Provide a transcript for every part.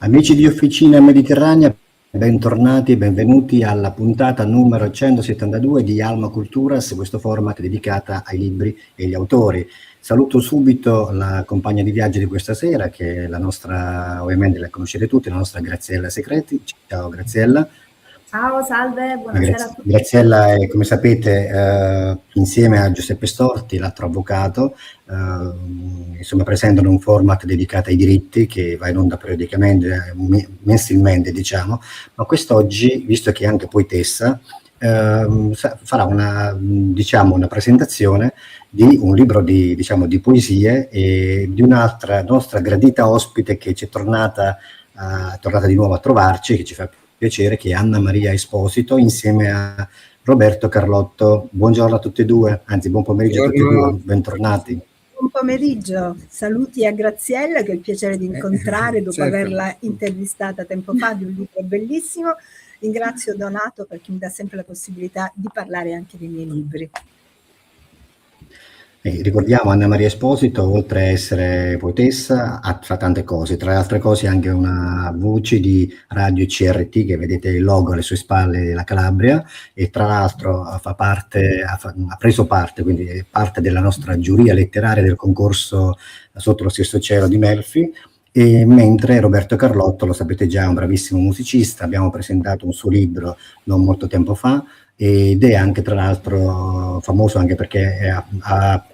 Amici di Officina Mediterranea, bentornati e benvenuti alla puntata numero 172 di Alma Culturas, questo format dedicata ai libri e agli autori. Saluto subito la compagna di viaggio di questa sera, che è la nostra, ovviamente la conoscete tutti, la nostra Graziella Secreti. Ciao Graziella. Ciao, salve, buonasera a tutti. Graziella è, come sapete, insieme a Giuseppe Storti, l'altro avvocato, insomma presentano un format dedicato ai diritti che va in onda periodicamente, mensilmente diciamo, ma quest'oggi, visto che è anche poetessa, farà una presentazione di un libro di poesie e di un'altra nostra gradita ospite che ci è tornata di nuovo a trovarci, che ci fa piacere, che è Anna Maria Esposito insieme a Roberto Carlotto. Buongiorno a tutti e due, anzi buon pomeriggio a tutti e due, bentornati. Buon pomeriggio, saluti a Graziella che ho il piacere di incontrare dopo averla intervistata tempo fa di un libro bellissimo. Ringrazio Donato perché mi dà sempre la possibilità di parlare anche dei miei libri. Ricordiamo Anna Maria Esposito, oltre a essere poetessa, fa tante cose, tra le altre cose anche una voce di radio CRT, che vedete il logo alle sue spalle della Calabria, e tra l'altro ha preso parte, quindi è parte della nostra giuria letteraria del concorso Sotto lo stesso cielo di Melfi. E mentre Roberto Carlotto, lo sapete già, è un bravissimo musicista, abbiamo presentato un suo libro non molto tempo fa, ed è anche tra l'altro famoso anche perché ha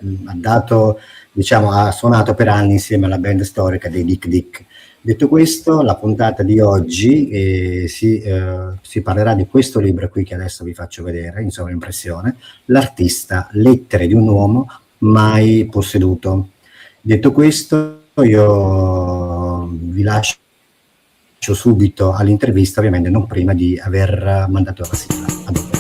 suonato per anni insieme alla band storica dei Dick Dick. Detto questo, la puntata di oggi si parlerà di questo libro qui che adesso vi faccio vedere in sovraimpressione, L'artista, lettere di un uomo mai posseduto. Detto questo, io vi lascio subito all'intervista, ovviamente non prima di aver mandato la sigla. A dopo.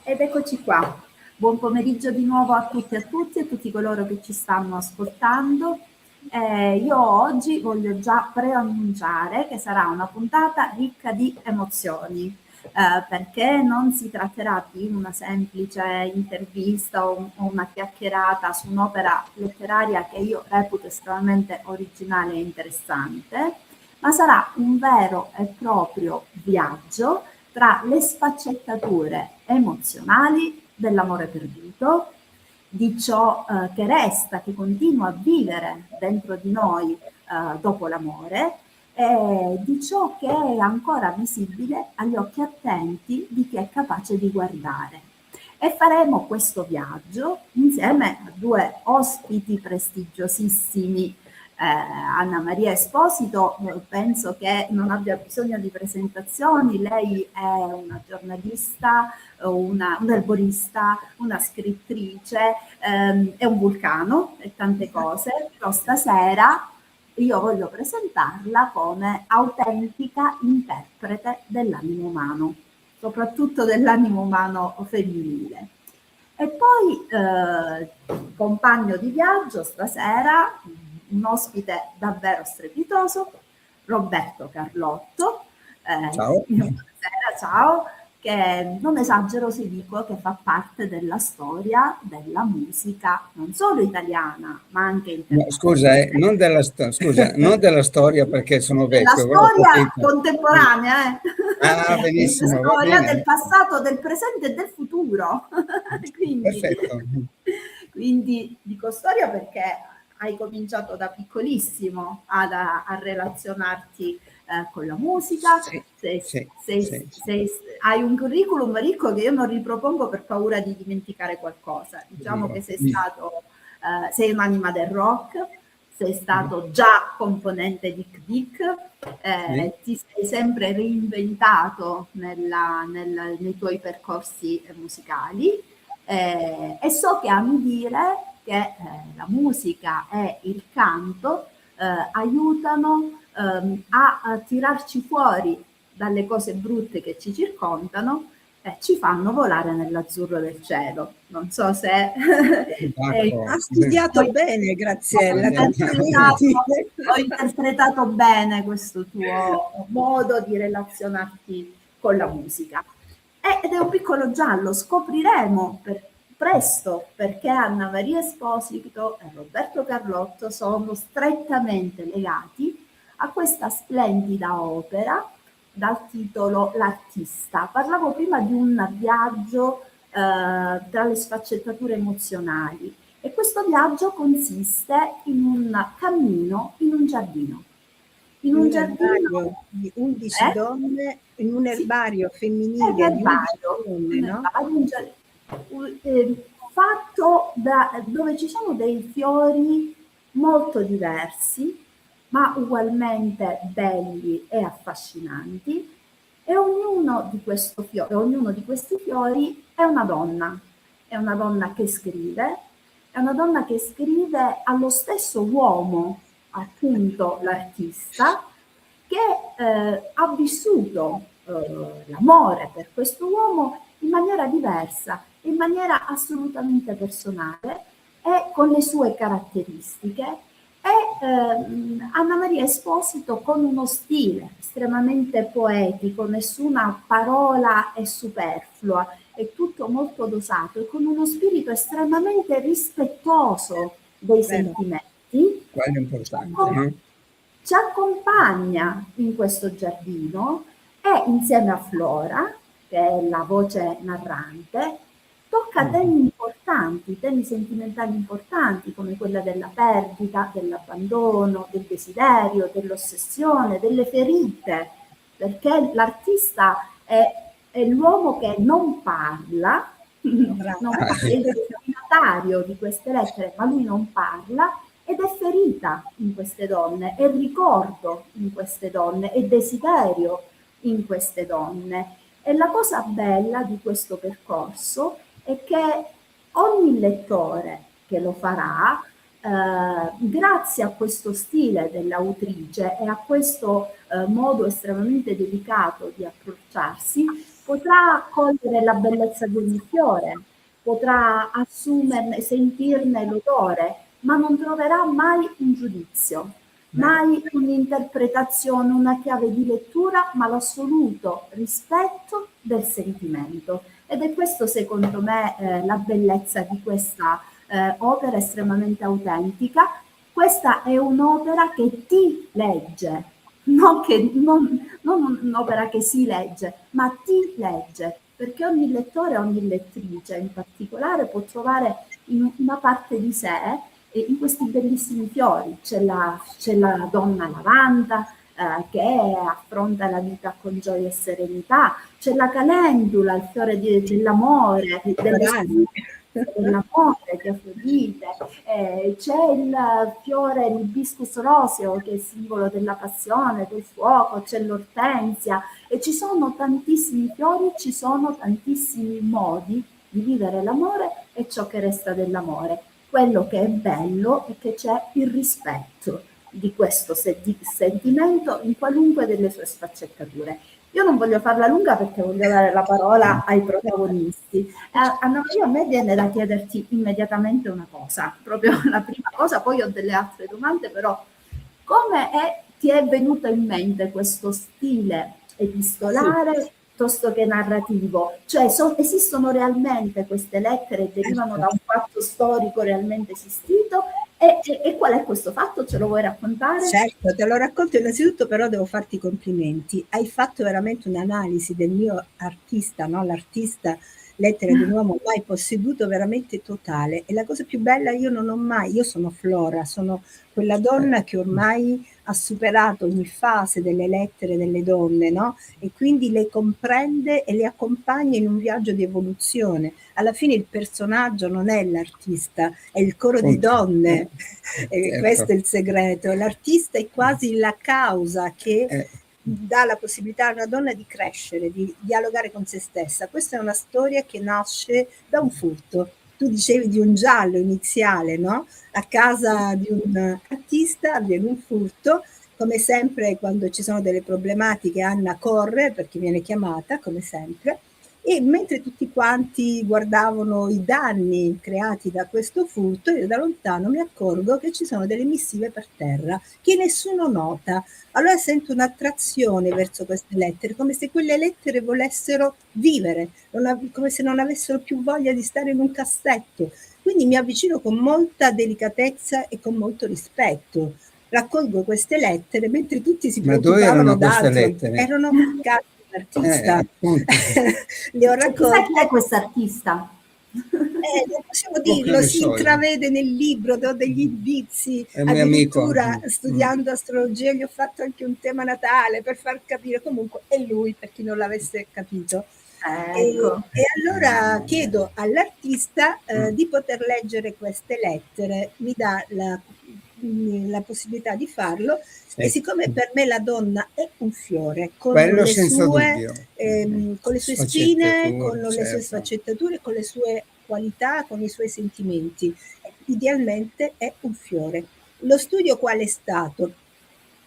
Ed eccoci qua. Buon pomeriggio di nuovo a tutti e a tutti e tutti coloro che ci stanno ascoltando. Io oggi voglio già preannunciare che sarà una puntata ricca di emozioni, perché non si tratterà di una semplice intervista o una chiacchierata su un'opera letteraria che io reputo estremamente originale e interessante, ma sarà un vero e proprio viaggio tra le sfaccettature emozionali dell'amore perduto, di ciò che resta, che continua a vivere dentro di noi dopo l'amore, e di ciò che è ancora visibile agli occhi attenti di chi è capace di guardare. E faremo questo viaggio insieme a due ospiti prestigiosissimi. Anna Maria Esposito penso che non abbia bisogno di presentazioni, lei è una giornalista, un erborista, una scrittrice, è un vulcano e tante cose, però stasera io voglio presentarla come autentica interprete dell'animo umano, soprattutto dell'animo umano femminile. E poi compagno di viaggio stasera, un ospite davvero strepitoso, Roberto Carlotto. Ciao. Buonasera, ciao, che non esagero se dico che fa parte della storia della musica, non solo italiana, ma anche internazionale. Scusa, non della storia perché sono vecchio. La storia contemporanea, benissimo. La storia del passato, del presente e del futuro. Perfetto. Quindi dico storia perché hai cominciato da piccolissimo a relazionarti con la musica, hai un curriculum ricco che io non ripropongo per paura di dimenticare qualcosa. Diciamo che sei un'anima del rock, sei stato già componente di Dick, ti sei sempre reinventato nei tuoi percorsi musicali, e so che ami dire che la musica e il canto aiutano a tirarci fuori dalle cose brutte che ci circondano e ci fanno volare nell'azzurro del cielo. Non so se ha studiato bene, Graziella. Ho interpretato bene questo tuo modo di relazionarti con la musica. Ed è un piccolo giallo, scopriremo presto perché Anna Maria Esposito e Roberto Carlotto sono strettamente legati a questa splendida opera dal titolo L'artista. Parlavo prima di un viaggio tra le sfaccettature emozionali, e questo viaggio consiste in un cammino in un giardino. In un giardino di 11 donne, in un erbario femminile di 11 donne, no? Fatto dove ci sono dei fiori molto diversi, ma ugualmente belli e affascinanti, e ognuno di questi fiori è una donna che scrive, allo stesso uomo, appunto l'artista, che ha vissuto l'amore per questo uomo in maniera diversa, in maniera assolutamente personale e con le sue caratteristiche. E Anna Maria Esposito, con uno stile estremamente poetico, nessuna parola è superflua, è tutto molto dosato, e con uno spirito estremamente rispettoso dei sentimenti, ci accompagna in questo giardino, e insieme a Flora, che è la voce narrante, tocca temi sentimentali importanti, come quella della perdita, dell'abbandono, del desiderio, dell'ossessione, delle ferite, perché l'artista è l'uomo che non parla, è il destinatario di queste lettere, ma lui non parla, ed è ferita in queste donne, è ricordo in queste donne, è desiderio in queste donne. E la cosa bella di questo percorso è che ogni lettore che lo farà, grazie a questo stile dell'autrice e a questo modo estremamente delicato di approcciarsi, potrà cogliere la bellezza di ogni fiore, potrà assumerne, sentirne l'odore, ma non troverà mai un giudizio, mai un'interpretazione, una chiave di lettura, ma l'assoluto rispetto del sentimento. Ed è questo, secondo me, la bellezza di questa opera estremamente autentica. Questa è un'opera che ti legge, non un'opera che si legge, ma ti legge, perché ogni lettore, ogni lettrice in particolare, può trovare in una parte di sé, in questi bellissimi fiori. C'è la donna lavanda che affronta la vita con gioia e serenità, c'è la calendula, il fiore dell'amore, dell'amore di Afrodite, c'è il fiore, l'ibiscus roseo, che è il simbolo della passione, del fuoco, c'è l'ortensia, e ci sono tantissimi fiori, ci sono tantissimi modi di vivere l'amore e ciò che resta dell'amore. Quello che è bello è che c'è il rispetto di questo sentimento in qualunque delle sue sfaccettature. Io non voglio farla lunga perché voglio dare la parola ai protagonisti. Anna Maria, a me viene da chiederti immediatamente una cosa, proprio la prima cosa, poi ho delle altre domande, però come ti è venuto in mente questo stile epistolare piuttosto che narrativo? Cioè esistono realmente queste lettere, derivano da un fatto storico realmente esistito? E qual è questo fatto? Ce lo vuoi raccontare? Certo, te lo racconto. Innanzitutto però devo farti i complimenti. Hai fatto veramente un'analisi del mio artista, no? L'artista Lettera di un uomo mai posseduto, veramente totale. E la cosa più bella, io sono Flora, sono quella donna che ormai ha superato ogni fase delle lettere delle donne, no? E quindi le comprende e le accompagna in un viaggio di evoluzione. Alla fine il personaggio non è l'artista, è il coro di donne, e questo è il segreto. L'artista è quasi la causa che dà la possibilità a una donna di crescere, di dialogare con se stessa. Questa è una storia che nasce da un furto. Tu dicevi di un giallo iniziale, no? A casa di un artista avviene un furto, come sempre quando ci sono delle problematiche Anna corre perché viene chiamata, come sempre, e mentre tutti quanti guardavano i danni creati da questo furto, io da lontano mi accorgo che ci sono delle missive per terra che nessuno nota. Allora sento un'attrazione verso queste lettere, come se quelle lettere volessero vivere, come se non avessero più voglia di stare in un cassetto. Quindi mi avvicino con molta delicatezza e con molto rispetto. Raccolgo queste lettere mentre tutti si preoccupavano d'altro. Erano carte dell'artista. Le ho raccolte. Chi è quest'artista? Non possiamo dirlo, si intravede nel libro, do degli indizi, addirittura studiando astrologia gli ho fatto anche un tema natale per far capire, comunque è lui per chi non l'avesse capito. Ecco. E allora chiedo all'artista di poter leggere queste lettere, mi dà la possibilità di farlo, e siccome per me la donna è un fiore con le sue spine, con le sue sfaccettature, con le sue qualità, con i suoi sentimenti, idealmente è un fiore. Lo studio qual è stato?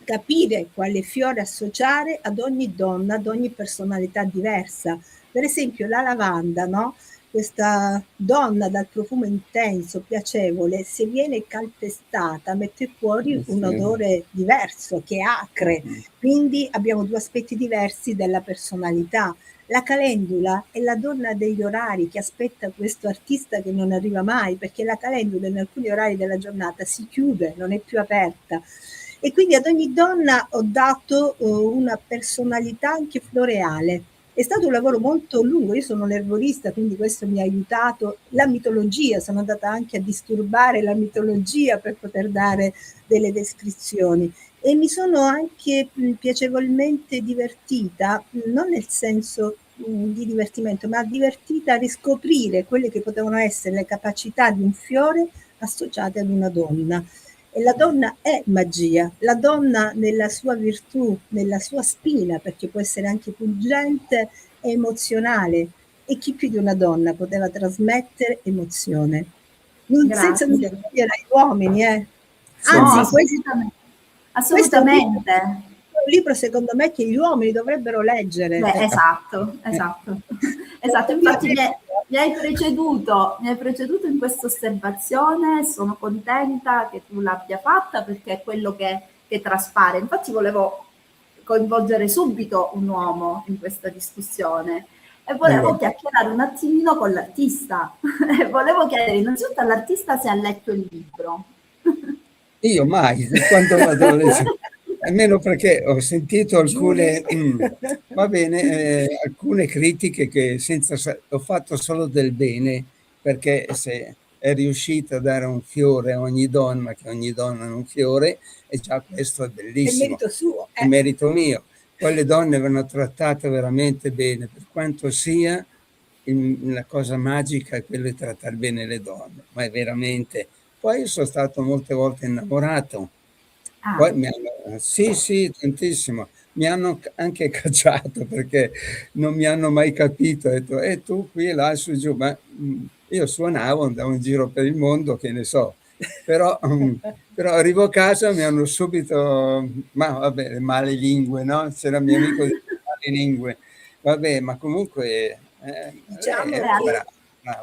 Capire quale fiore associare ad ogni donna, ad ogni personalità diversa. Per esempio la lavanda, no? Questa donna dal profumo intenso, piacevole, se viene calpestata mette fuori un odore diverso, che è acre, quindi abbiamo due aspetti diversi della personalità. La calendula è la donna degli orari che aspetta questo artista che non arriva mai, perché la calendula in alcuni orari della giornata si chiude, non è più aperta. E quindi ad ogni donna ho dato una personalità anche floreale. È stato un lavoro molto lungo, io sono un erborista, quindi questo mi ha aiutato. La mitologia, sono andata anche a disturbare la mitologia per poter dare delle descrizioni. E mi sono anche piacevolmente divertita, non nel senso di divertimento, ma divertita a riscoprire quelle che potevano essere le capacità di un fiore associate ad una donna. E la donna è magia, la donna nella sua virtù, nella sua spina, perché può essere anche pungente e emozionale. E chi più di una donna poteva trasmettere emozione? Senza nulla togliere agli uomini, Anzi, no, assolutamente. Questo è un libro secondo me che gli uomini dovrebbero leggere. Esatto. Infatti mi hai preceduto in questa osservazione, sono contenta che tu l'abbia fatta perché è quello che traspare. Infatti volevo coinvolgere subito un uomo in questa discussione e volevo chiacchierare un attimino con l'artista. Volevo chiedere innanzitutto all'artista se ha letto il libro. Io mai, quando vado a leggere, almeno perché ho sentito alcune, va bene, alcune critiche che ho fatto solo del bene, perché se è riuscita a dare un fiore a ogni donna, che ogni donna ha un fiore, e già questo è bellissimo. È merito suo. È merito mio. Poi le donne vanno trattate veramente bene, per quanto sia la cosa magica è quello di trattare bene le donne, ma è veramente... Poi sono stato molte volte innamorato, poi mi hanno, sì, tantissimo, mi hanno anche cacciato perché non mi hanno mai capito, ho detto, tu qui e là, su giù, ma io suonavo, andavo in giro per il mondo, che ne so, però arrivo a casa mi hanno subito, ma vabbè, le male lingue, no? C'era mio amico di male lingue, vabbè, ma comunque...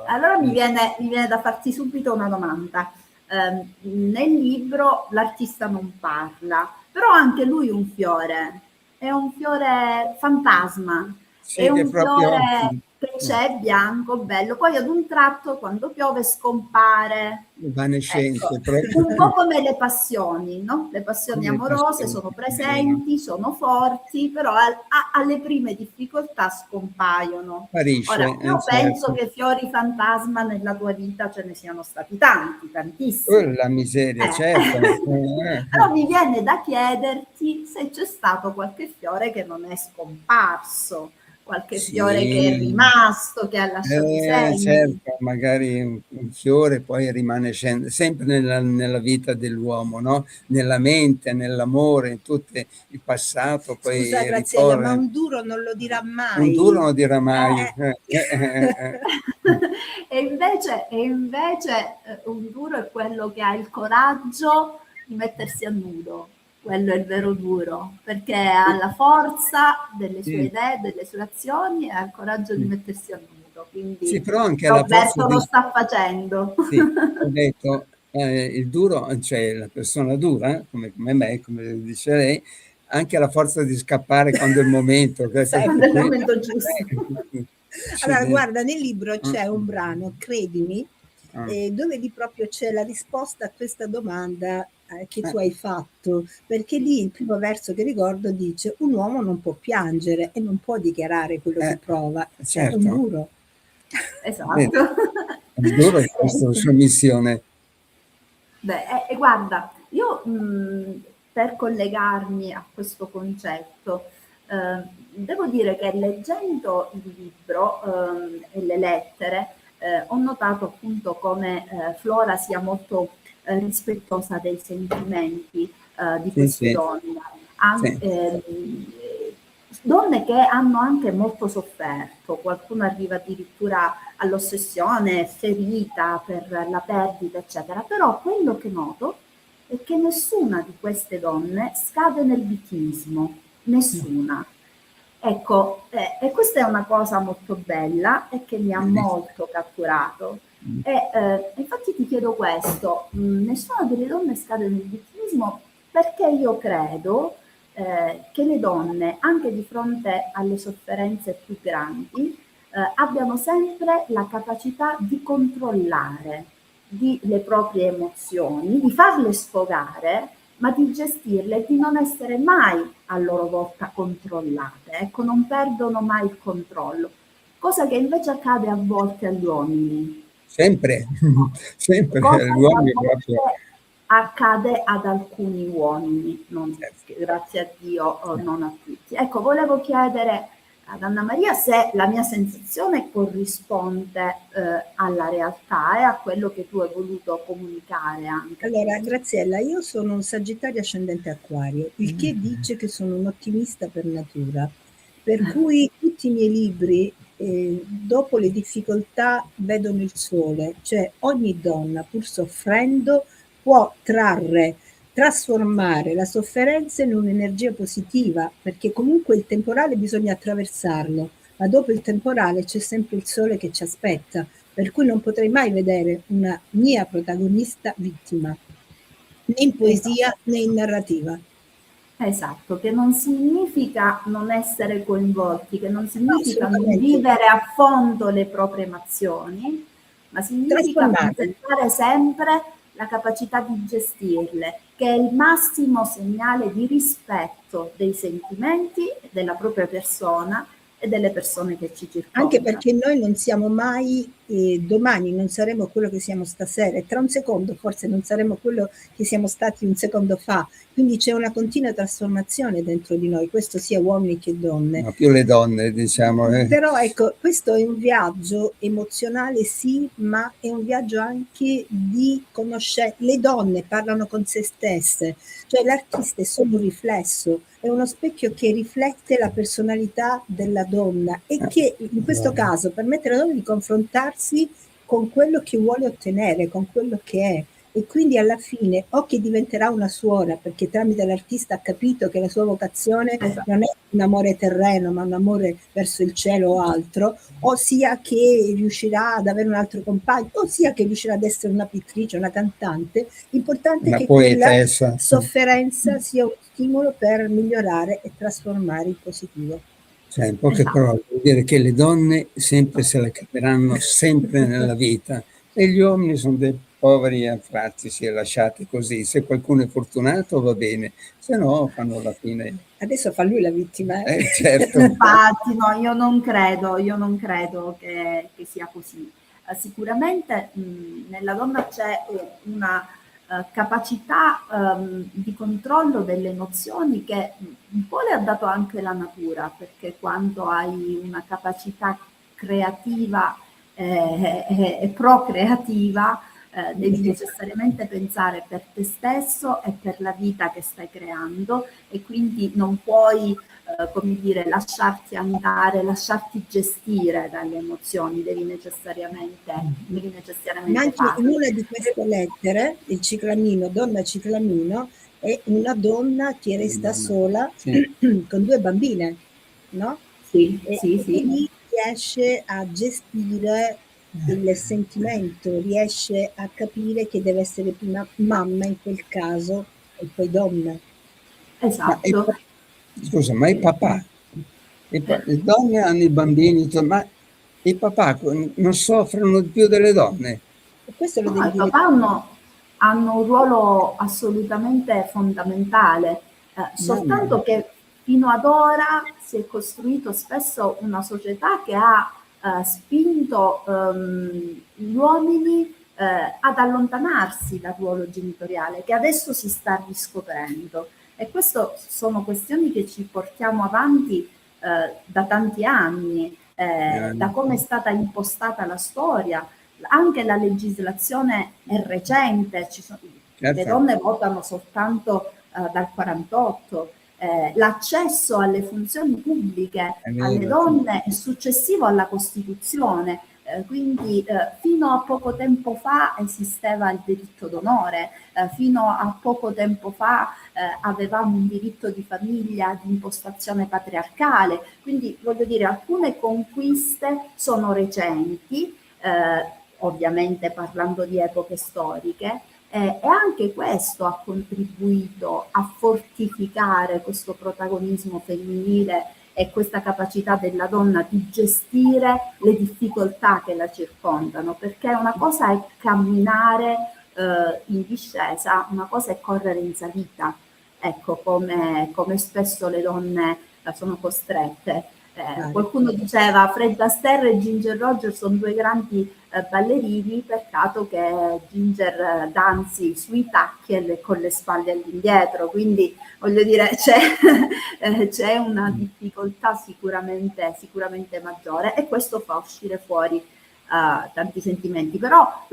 Allora mi viene da farti subito una domanda. Nel libro l'artista non parla, però anche lui è un fiore fantasma, sì, è un fiore che c'è, bianco, bello, poi ad un tratto quando piove scompare. Evanescente, ecco, un po' come le passioni, no? Le passioni amorose sono presenti, sono forti, però alle prime difficoltà scompaiono. Sparisce, Ora, io penso certo. che fiori fantasma nella tua vita ce ne siano stati tanti, tantissimi. La miseria, certo. Però mi viene da chiederti se c'è stato qualche fiore che non è scomparso, qualche fiore che è rimasto, che ha lasciato i segni. Certo, magari un fiore poi rimane sempre nella vita dell'uomo, no? Nella mente, nell'amore, in tutto il passato. Poi scusa Graziella, ma un duro non lo dirà mai. Un duro non dirà mai. E invece un duro è quello che ha il coraggio di mettersi a nudo. Quello è il vero duro, perché ha la forza delle sue idee, delle sue azioni e ha il coraggio di mettersi a nudo. Quindi sì, però anche Roberto lo sta facendo. Sì, ho detto, il duro, cioè la persona dura, come me, come dice lei, anche ha la forza di scappare quando è il momento. Quando è il momento giusto. Allora, guarda, nel libro c'è un brano, Credimi, dove lì proprio c'è la risposta a questa domanda che tu hai fatto, perché lì il primo verso che ricordo dice: un uomo non può piangere e non può dichiarare quello che prova, certo. È un duro. Esatto. È duro questa sua missione. Beh, guarda, io per collegarmi a questo concetto, devo dire che leggendo il libro e le lettere, ho notato appunto come Flora sia molto rispettosa dei sentimenti di queste donne, donne che hanno anche molto sofferto, qualcuno arriva addirittura all'ossessione, ferita per la perdita, eccetera. Però quello che noto è che nessuna di queste donne scade nel vittimismo, nessuna. Ecco, e questa è una cosa molto bella e che mi ha molto catturato. Infatti ti chiedo questo, nessuna delle donne scade nel vittimismo perché io credo che le donne, anche di fronte alle sofferenze più grandi, abbiano sempre la capacità di controllare le proprie emozioni, di farle sfogare, ma di gestirle e di non essere mai a loro volta controllate. Ecco, non perdono mai il controllo, cosa che invece accade a volte agli uomini. Sempre, sempre agli uomini proprio. Accade ad alcuni uomini, grazie a Dio, non a tutti. Ecco, volevo chiedere ad Anna Maria se la mia sensazione corrisponde alla realtà e a quello che tu hai voluto comunicare anche. Allora, Graziella, io sono un Sagittario ascendente Acquario, il che dice che sono un ottimista per natura, per cui tutti i miei libri dopo le difficoltà vedono il sole, cioè ogni donna pur soffrendo può trasformare la sofferenza in un'energia positiva, perché comunque il temporale bisogna attraversarlo, ma dopo il temporale c'è sempre il sole che ci aspetta, per cui non potrei mai vedere una mia protagonista vittima, né in poesia né in narrativa. Esatto, che non significa non essere coinvolti, che non significa non vivere a fondo le proprie emozioni, ma significa conservare sempre la capacità di gestirle, che è il massimo segnale di rispetto dei sentimenti della propria persona e delle persone che ci circondano. Anche perché noi non siamo mai, domani non saremo quello che siamo stasera e tra un secondo forse non saremo quello che siamo stati un secondo fa, quindi c'è una continua trasformazione dentro di noi, questo sia uomini che donne. Ma più le donne, diciamo. Però ecco, questo è un viaggio emozionale, sì, ma è un viaggio anche di conoscere. Le donne parlano con se stesse, cioè l'artista è solo un riflesso, è uno specchio che riflette la personalità della donna e che in questo caso permette alla donna di confrontarsi con quello che vuole ottenere, con quello che è. E quindi alla fine o che diventerà una suora perché tramite l'artista ha capito che la sua vocazione non è un amore terreno ma un amore verso il cielo o altro, o sia che riuscirà ad avere un altro compagno, o sia che riuscirà ad essere una pittrice, una cantante. L'importante è che quella sofferenza sia un stimolo per migliorare e trasformare in positivo. Cioè, in poche Esatto. parole, vuol dire che le donne sempre se la caperanno sempre nella vita e gli uomini sono dei poveri anfratti, si è lasciati così. Se qualcuno è fortunato va bene, se no fanno la fine. Adesso fa lui la vittima. Certo. Infatti, no, io non credo che sia così. Sicuramente nella donna c'è una capacità di controllo delle emozioni che un po' le ha dato anche la natura, perché quando hai una capacità creativa e procreativa, devi necessariamente pensare per te stesso e per la vita che stai creando, e quindi non puoi come dire, lasciarti andare, lasciarti gestire dalle emozioni, devi necessariamente Ma anche in farlo. una di queste lettere, il ciclamino, donna ciclamino, è una donna che resta sola con 2 bambine, no? Sì, E sì, quindi sì. riesce a gestire il sentimento, riesce a capire che deve essere prima mamma in quel caso e poi donna. Esatto. Scusa, ma i papà, le donne hanno i bambini, ma i papà non soffrono più delle donne? E questo lo No, devi i dire. papà hanno un ruolo assolutamente fondamentale, soltanto che fino ad ora si è costruito spesso una società che ha spinto gli uomini ad allontanarsi dal ruolo genitoriale, che adesso si sta riscoprendo. E queste sono questioni che ci portiamo avanti da tanti anni, da come è stata impostata la storia. Anche la legislazione è recente, le donne votano soltanto dal 48, l'accesso alle funzioni pubbliche alle donne è successivo alla Costituzione, quindi fino a poco tempo fa esisteva il diritto d'onore, fino a poco tempo fa avevamo un diritto di famiglia di impostazione patriarcale, quindi voglio dire, alcune conquiste sono recenti, ovviamente parlando di epoche storiche, e anche questo ha contribuito a fortificare questo protagonismo femminile e questa capacità della donna di gestire le difficoltà che la circondano, perché una cosa è camminare in discesa, una cosa è correre in salita, ecco, come spesso le donne sono costrette. Qualcuno diceva Fred Astaire e Ginger Rogers sono 2 grandi ballerini, peccato che Ginger danzi sui tacchi e con le spalle all'indietro, quindi voglio dire c'è una difficoltà sicuramente maggiore, e questo fa uscire fuori tanti sentimenti, però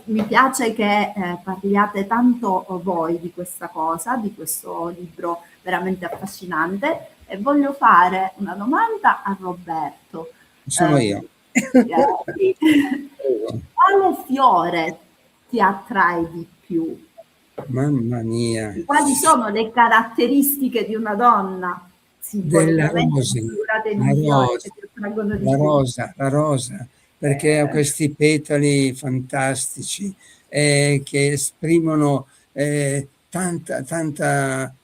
mi piace che parliate tanto voi di questa cosa, di questo libro veramente affascinante, e voglio fare una domanda a Roberto. Sono io. Quale fiore ti attrae di più? Mamma mia. Quali sono le caratteristiche di una donna? Della rosa, la rosa, perché ha questi petali fantastici che esprimono tanta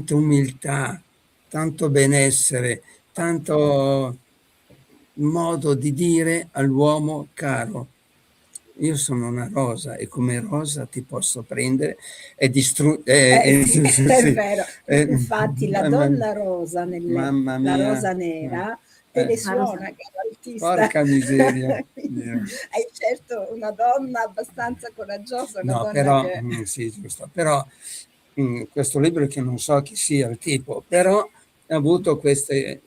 umiltà, tanto benessere, tanto modo di dire all'uomo: caro, io sono una rosa e come rosa ti posso prendere e distruggere. Sì, è vero. Infatti la donna rosa, la rosa nera, te le suona, caro artista. Porca miseria. Hai certo una donna abbastanza coraggiosa. Una donna però, che... sì, giusto. Però questo libro, che non so chi sia il tipo, però ha avuto queste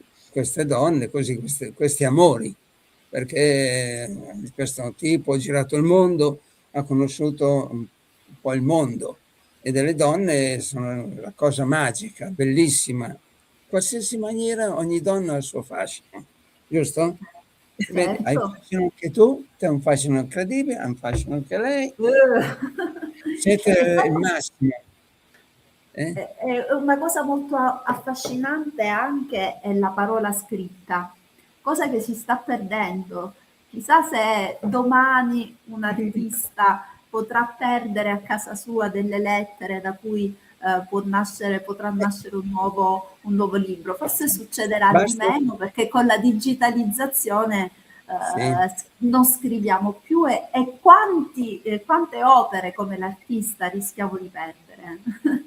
donne, così, questi amori, perché questo tipo ha girato il mondo, ha conosciuto un po' il mondo, e delle donne sono la cosa magica, bellissima. In qualsiasi maniera ogni donna ha il suo fascino, giusto? Certo. Hai un fascino anche tu, te hai un fascino incredibile, ha un fascino anche lei. Siete il massimo. Una cosa molto affascinante anche è la parola scritta, cosa che si sta perdendo. Chissà se domani un artista potrà perdere a casa sua delle lettere da cui potrà nascere un nuovo libro. Forse succederà di Basta. meno, perché con la digitalizzazione Sì. non scriviamo più, e quante opere come l'artista rischiamo di perdere.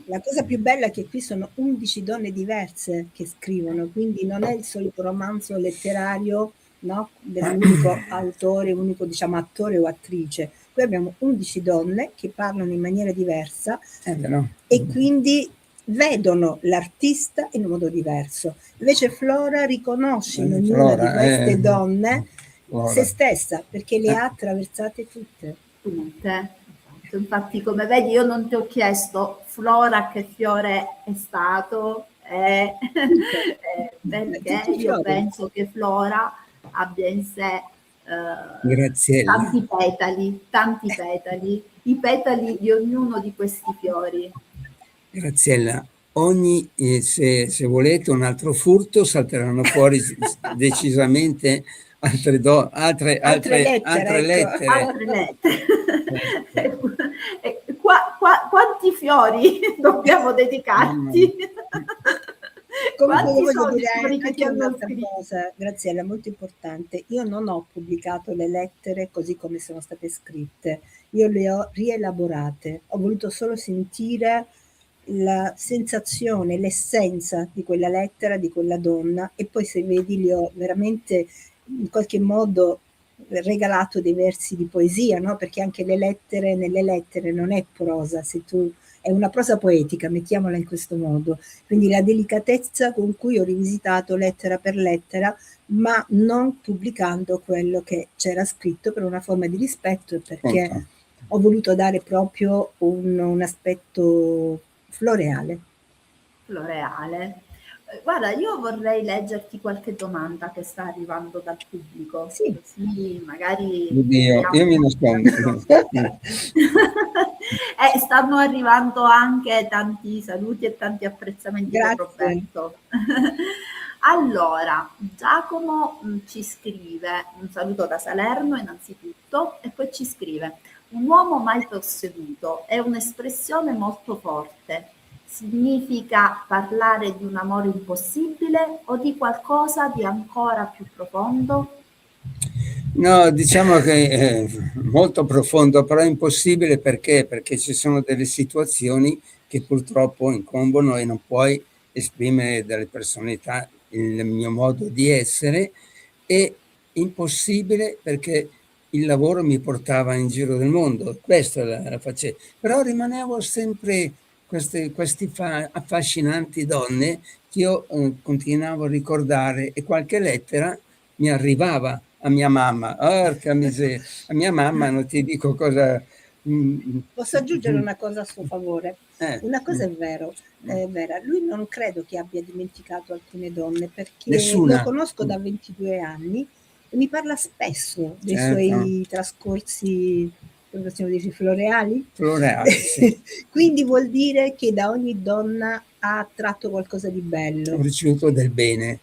La cosa più bella è che qui sono 11 donne diverse che scrivono, quindi non è il solito romanzo letterario, no? Dell'unico autore, unico, diciamo, attore o attrice. Qui abbiamo 11 donne che parlano in maniera diversa e quindi vedono l'artista in un modo diverso. Invece Flora riconosce in ognuna di queste donne se stessa, perché le ha attraversate tutte. Infatti, come vedi, io non ti ho chiesto, Flora, che fiore è stato, perché io penso che Flora abbia in sé tanti petali, i petali di ognuno di questi fiori. Graziella, se volete un altro furto, salteranno fuori decisamente altre lettere. Quanti fiori dobbiamo dedicarti? Comunque io voglio dire anche un'altra cosa, Graziella, molto importante. Io non ho pubblicato le lettere così come sono state scritte, io le ho rielaborate, ho voluto solo sentire la sensazione, l'essenza di quella lettera, di quella donna, e poi, se vedi, le ho veramente in qualche modo regalato dei versi di poesia, no? Perché anche nelle lettere non è prosa, è una prosa poetica, mettiamola in questo modo. Quindi la delicatezza con cui ho rivisitato lettera per lettera, ma non pubblicando quello che c'era scritto, per una forma di rispetto, e perché ho voluto dare proprio un aspetto floreale. Guarda, io vorrei leggerti qualche domanda che sta arrivando dal pubblico. Sì. Così magari... Oddio, io mi nascondo. Stanno arrivando anche tanti saluti e tanti apprezzamenti per Roberto. Allora, Giacomo ci scrive, un saluto da Salerno innanzitutto, e poi ci scrive: un uomo mai posseduto è un'espressione molto forte. Significa parlare di un amore impossibile o di qualcosa di ancora più profondo? No, diciamo che è molto profondo, però è impossibile perché ci sono delle situazioni che purtroppo incombono e non puoi esprimere delle personalità, il mio modo di essere. È impossibile perché il lavoro mi portava in giro del mondo, questo la facevo, però rimanevo sempre questi affascinanti donne che io continuavo a ricordare, e qualche lettera mi arrivava a mia mamma, porca miseria, a mia mamma non ti dico cosa. Posso aggiungere una cosa a suo favore? Una cosa è vera, lui non credo che abbia dimenticato alcune donne, perché lo conosco da 22 anni e mi parla spesso dei suoi trascorsi, come possiamo dire, floreali. Sì. Quindi vuol dire che da ogni donna ha tratto qualcosa di bello. Ho ricevuto del bene.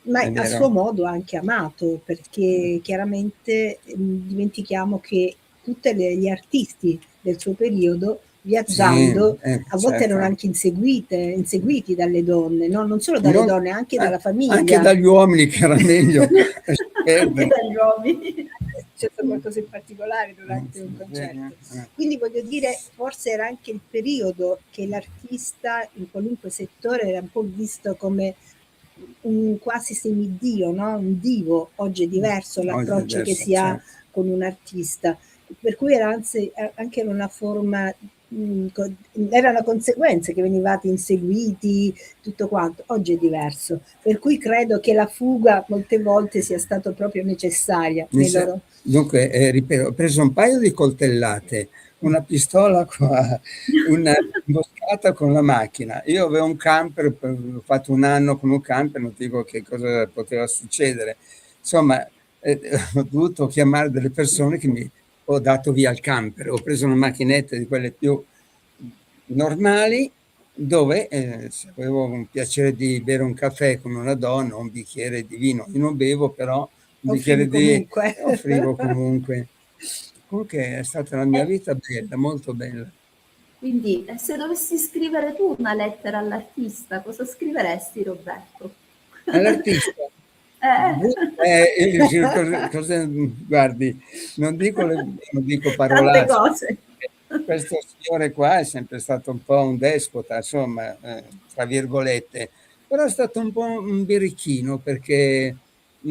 Ma a suo modo anche amato, perché chiaramente dimentichiamo che tutti gli artisti del suo periodo, viaggiando, a volte erano anche inseguiti dalle donne, no? Non solo dalle donne, anche dalla famiglia. Anche dagli uomini, che era meglio. Anche dagli uomini. C'è stato qualcosa in particolare durante un concerto. Quindi voglio dire, forse era anche il periodo che l'artista in qualunque settore era un po' visto come un quasi semidio, no? Un divo. Oggi è diverso l'approccio che si ha con un artista, per cui era anche una forma, era una conseguenza che venivate inseguiti, tutto quanto. Oggi è diverso, per cui credo che la fuga molte volte sia stata proprio necessaria. Dunque, ripeto, ho preso un paio di coltellate, una pistola qua, una imboscata con la macchina. Io avevo un camper, ho fatto un anno con un camper, non dico che cosa poteva succedere. Insomma, ho dovuto chiamare delle persone che mi ho dato via il camper. Ho preso una macchinetta di quelle più normali, dove se avevo un piacere di bere un caffè con una donna, un bicchiere di vino. Io non bevo, però un bicchiere di offrivo comunque. Comunque è stata la mia vita bella, molto bella. Quindi se dovessi scrivere tu una lettera all'artista, cosa scriveresti, Roberto? All'artista? Guardi, non dico Tante parolacce. cose. Questo signore qua è sempre stato un po' un despota, insomma, tra virgolette, però è stato un po' un birichino, perché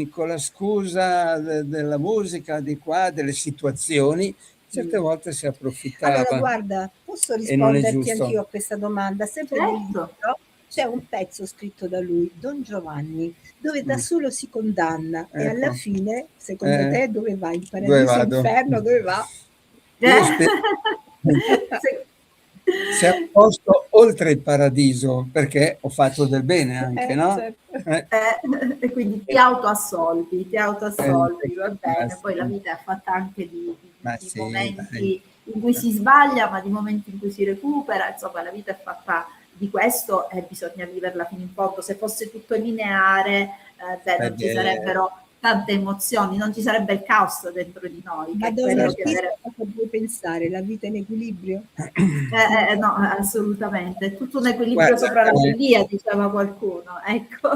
con la scusa della musica di qua, delle situazioni, certe volte si Allora, approfittava guarda, posso e non è risponderti anch'io giusto. a questa domanda? Sempre nel Certo. libro c'è un pezzo scritto da lui, Don Giovanni, dove da solo si condanna e alla Ecco. fine, secondo te, dove va? In Dove paradiso, vado? inferno, dove va? Io spero sia un posto oltre il paradiso, perché ho fatto del bene anche, no? Certo. E quindi ti autoassolvi, va bene, poi la vita è fatta anche Ma di sì, momenti in cui si sbaglia, ma di momenti in cui si recupera, insomma la vita è fatta di questo e bisogna viverla fino in fondo. Se fosse tutto lineare, non ci sarebbero tante emozioni, non ci sarebbe il caos dentro di noi. Ma Che da è un quello che artista cosa puoi pensare? La vita in equilibrio? no, assolutamente, è tutto un equilibrio guarda, sopra la follia, diceva qualcuno. Ecco.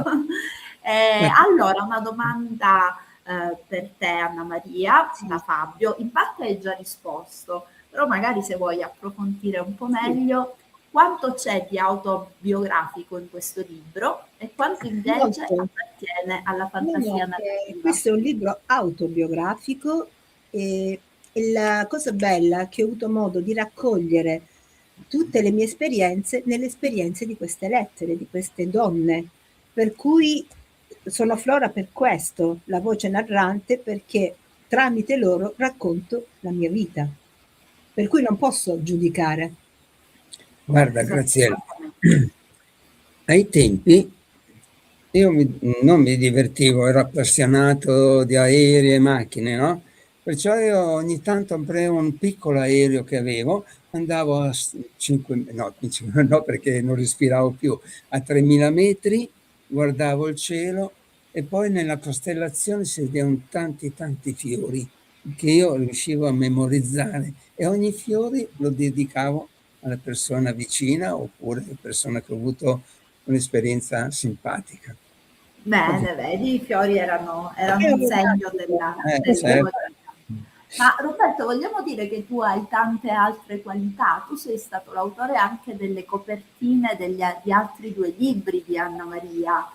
Allora, una domanda per te, Anna Maria, Sì. da Fabio. In parte hai già risposto, però magari se vuoi approfondire un po' meglio, quanto c'è di autobiografico in questo libro e quanto invece Molto. appartiene alla fantasia narrativa? Questo è un libro autobiografico e la cosa bella è che ho avuto modo di raccogliere tutte le mie esperienze nelle esperienze di queste lettere, di queste donne, per cui sono Flora per questo, la voce narrante, perché tramite loro racconto la mia vita, per cui non posso giudicare. Guarda, Graziella, ai tempi io non mi divertivo, ero appassionato di aerei e macchine, no? Perciò io ogni tanto aprivo un piccolo aereo che avevo, andavo a 5, no, perché non respiravo più, a 3000 metri, guardavo il cielo e poi nella costellazione si vedevano tanti fiori che io riuscivo a memorizzare e ogni fiore lo dedicavo alla persona vicina oppure alla persona che ho avuto un'esperienza simpatica. Bene, vedi, i fiori erano un segno della certo. tua vita. Ma Roberto, vogliamo dire che tu hai tante altre qualità. Tu sei stato l'autore anche delle copertine di altri 2 libri di Anna Maria,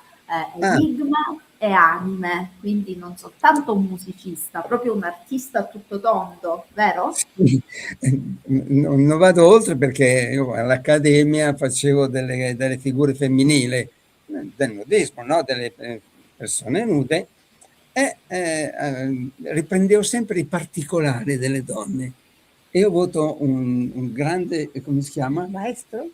Enigma e Anime, quindi non soltanto un musicista, proprio un artista a tutto tondo, vero? Sì. Non vado oltre perché io all'Accademia facevo delle figure femminili, del nudismo, no? Delle persone nude e riprendevo sempre i particolari delle donne. E ho avuto un grande, come si chiama? Maestro.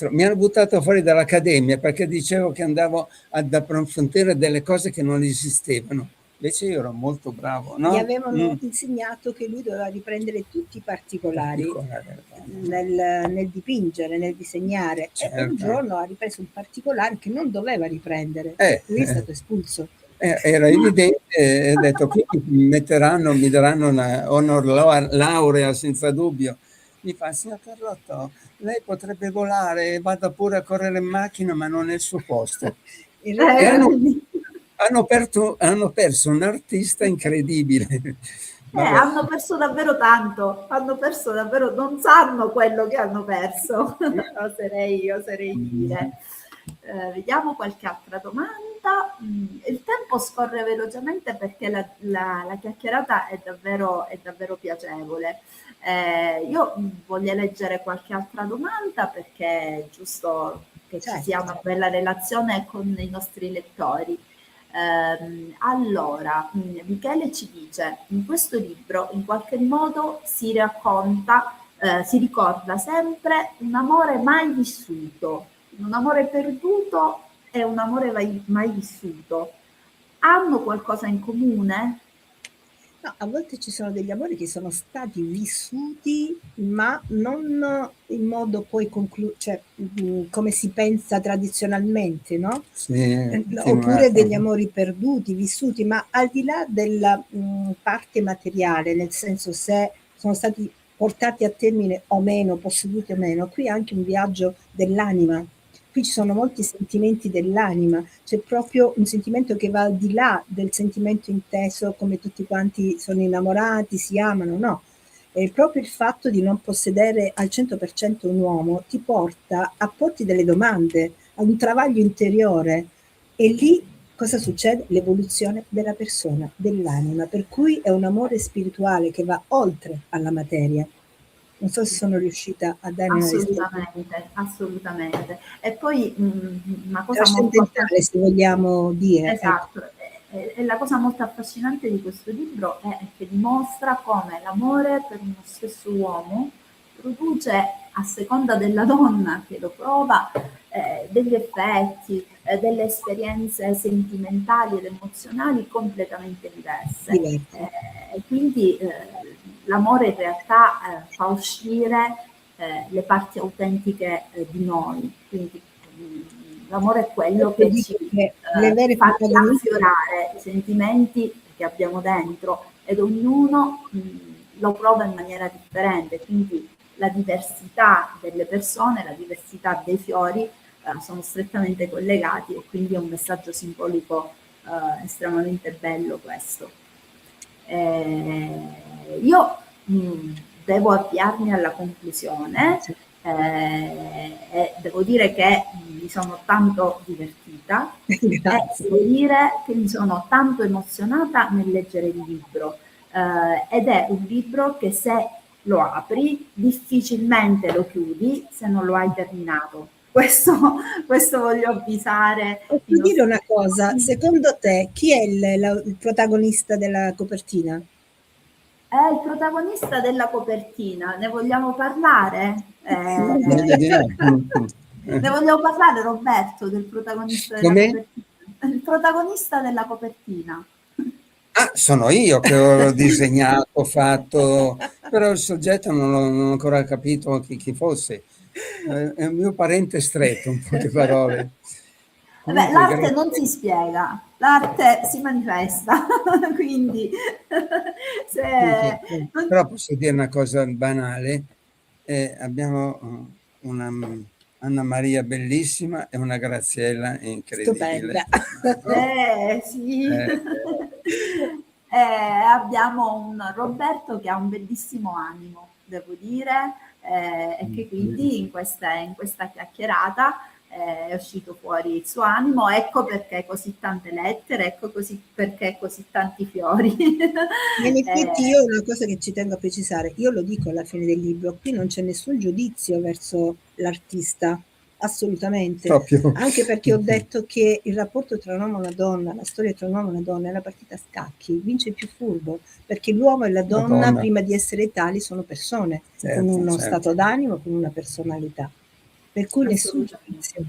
Mi hanno buttato fuori dall'Accademia perché dicevo che andavo ad approfondire delle cose che non esistevano. Invece io ero molto bravo, no? Gli avevano insegnato che lui doveva riprendere tutti i particolari nel dipingere, nel disegnare. Certo. E un giorno ha ripreso un particolare che non doveva riprendere, lui è stato espulso. Era evidente, ho detto qui mi daranno una honor laurea senza dubbio. Mi fa, signor Carlotto, lei potrebbe volare, vada pure a correre in macchina, ma non è il suo posto. E hanno perso un artista incredibile. Hanno perso davvero tanto, non sanno quello che hanno perso, oserei dire. Vediamo qualche altra domanda. Il tempo scorre velocemente perché la chiacchierata è davvero piacevole. Io voglio leggere qualche altra domanda perché è giusto che ci sia una bella relazione con i nostri lettori. Allora, Michele ci dice: in questo libro in qualche modo si ricorda sempre un amore mai vissuto, un amore perduto e un amore mai vissuto. Hanno qualcosa in comune? No, a volte ci sono degli amori che sono stati vissuti, ma non in modo poi cioè, come si pensa tradizionalmente, no? Sì, oppure degli amori perduti, vissuti, ma al di là della parte materiale, nel senso se sono stati portati a termine o meno, posseduti o meno. Qui è anche un viaggio dell'anima. Qui ci sono molti sentimenti dell'anima, c'è proprio un sentimento che va al di là del sentimento inteso come tutti quanti sono innamorati, si amano, no. E proprio il fatto di non possedere al 100% un uomo ti porta a porti delle domande, a un travaglio interiore, e lì cosa succede? L'evoluzione della persona, dell'anima, per cui è un amore spirituale che va oltre alla materia. Non so se sono riuscita a dare una risposta. Assolutamente. E poi una cosa trascendentale, se vogliamo dire. Esatto. E la cosa molto affascinante di questo libro è che dimostra come l'amore per uno stesso uomo produce, a seconda della donna che lo prova, degli effetti, delle esperienze sentimentali ed emozionali completamente diverse. E quindi l'amore in realtà fa uscire le parti autentiche di noi. Quindi l'amore è quello che ci fa affiorare i sentimenti che abbiamo dentro, ed ognuno lo prova in maniera differente. Quindi la diversità delle persone, la diversità dei fiori sono strettamente collegati, e quindi è un messaggio simbolico estremamente bello questo. Io devo avviarmi alla conclusione. E devo dire che mi sono tanto divertita e devo dire che mi sono tanto emozionata nel leggere il libro, ed è un libro che, se lo apri, difficilmente lo chiudi se non lo hai terminato. Questo voglio avvisare. Posso dire una cosa? Secondo te chi è il protagonista della copertina? È il protagonista della copertina. Ne vogliamo parlare? Ne vogliamo parlare, Roberto, del protagonista della copertina? Il protagonista della copertina. Ah, sono io che ho disegnato, fatto, però il soggetto non ho ancora capito chi fosse. È un mio parente stretto, in poche parole. Beh, l'arte non si spiega, l'arte si manifesta, quindi però posso dire una cosa banale, abbiamo una Anna Maria bellissima e una Graziella incredibile. Sì. Abbiamo un Roberto che ha un bellissimo animo, devo dire, e che quindi in questa chiacchierata è uscito fuori il suo animo. Ecco perché così tante lettere, ecco perché così tanti fiori. In effetti io una cosa che ci tengo a precisare, io lo dico alla fine del libro, qui non c'è nessun giudizio verso l'artista, assolutamente. Proprio. Anche perché ho detto che il rapporto tra un uomo e una donna, la storia tra un uomo e una donna è una partita a scacchi, vince il più furbo, perché l'uomo e la donna prima di essere tali sono persone, con uno stato d'animo, con una personalità. Per cui nessun giudizio.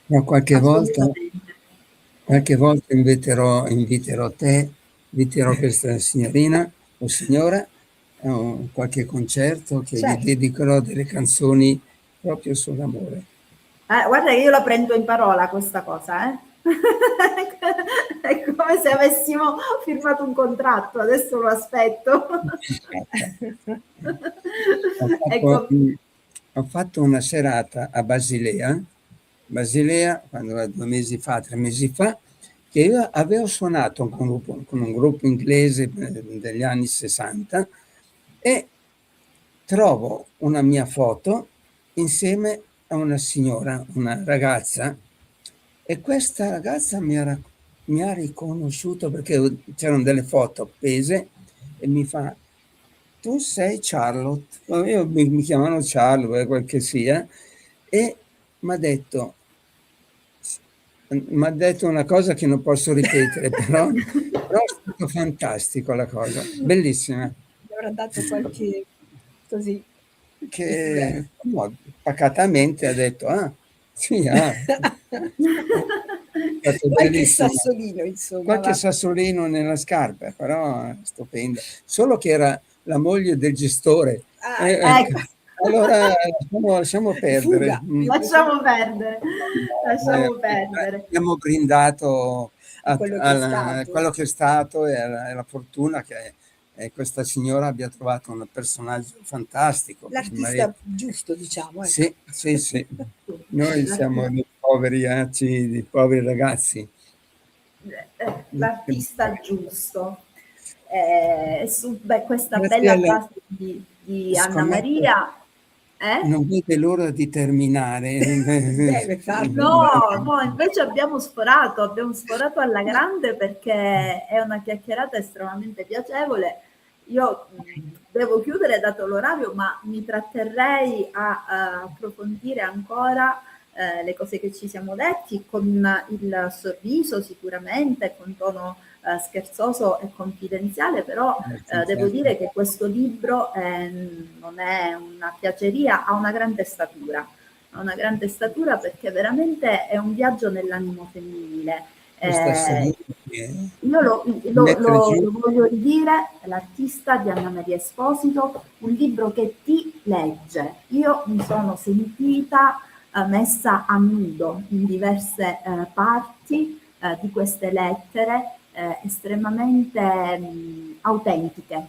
Ma qualche volta inviterò questa signorina o signora a qualche concerto che gli dedicherò delle canzoni proprio sull'amore. Guarda che io la prendo in parola questa cosa, È come se avessimo firmato un contratto, adesso lo aspetto. Ho fatto una serata a Basilea, quando 3 mesi fa, che io avevo suonato con un gruppo inglese degli anni 60, e trovo una mia foto insieme a una signora, una ragazza, e questa ragazza mi ha riconosciuto perché c'erano delle foto appese, e mi fa: tu sei Charlotte? Io mi chiamano Charlotte, quel che sia, e mi ha detto una cosa che non posso ripetere, però è stato fantastico la cosa, bellissima. Mi avrà dato qualche così. Che pacatamente ha detto: qualche sassolino, insomma. Qualche sassolino nella scarpa, però stupenda. Solo che era la moglie del gestore. Ecco. Allora lasciamo perdere. Lasciamo perdere. Abbiamo brindato a quello che è stato e alla fortuna che questa signora abbia trovato un personaggio fantastico. L'artista giusto, diciamo. Sì, sì, sì. Noi siamo dei poveri ragazzi. L'artista giusto. Questa Graziella, bella frase di Anna Maria. Non vede l'ora di terminare. No, invece abbiamo sforato alla grande, perché è una chiacchierata estremamente piacevole. Io devo chiudere dato l'orario, ma mi tratterrei a approfondire ancora le cose che ci siamo detti, con il sorriso sicuramente, con tono scherzoso e confidenziale, però devo dire che questo libro non è una piaceria, ha una grande statura. Perché veramente è un viaggio nell'animo femminile. Io lo voglio ridire, l'artista di Anna Maria Esposito, un libro che ti legge. Io mi sono sentita messa a nudo in diverse parti di queste lettere estremamente autentiche.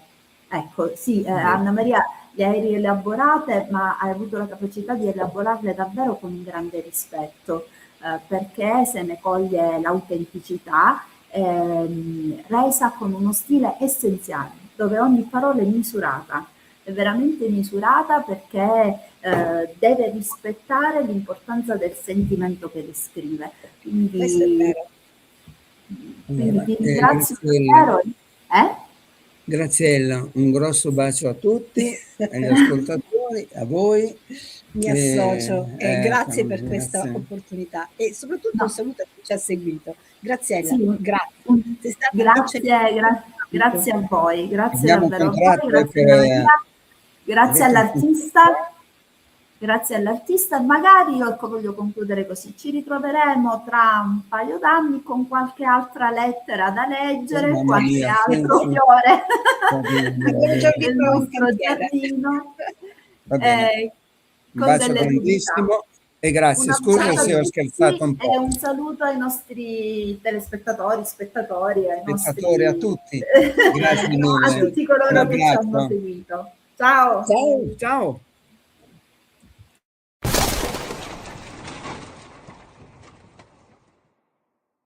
Ecco, sì, Anna Maria le hai rielaborate, ma hai avuto la capacità di elaborarle davvero con un grande rispetto, perché se ne coglie l'autenticità, resa con uno stile essenziale, dove ogni parola è misurata, è veramente misurata, perché deve rispettare l'importanza del sentimento che descrive. Questo è vero. Quindi ti ringrazio davvero. Graziella, un grosso bacio a tutti, agli ascoltatori, a voi. Mi associo e grazie per questa opportunità, e soprattutto un saluto a chi ci ha seguito. Graziella, sì, grazie a voi, grazie davvero a voi, grazie all'artista. Grazie all'artista, magari io voglio concludere così: ci ritroveremo tra un paio d'anni con qualche altra lettera da leggere, qualche altro fiore del nostro giardino. Un bacio grandissimo e grazie. Scusa se ho scherzato un po'. E un saluto ai nostri telespettatori, a tutti. Grazie mille. A tutti coloro che ci hanno seguito. Ciao. Ciao.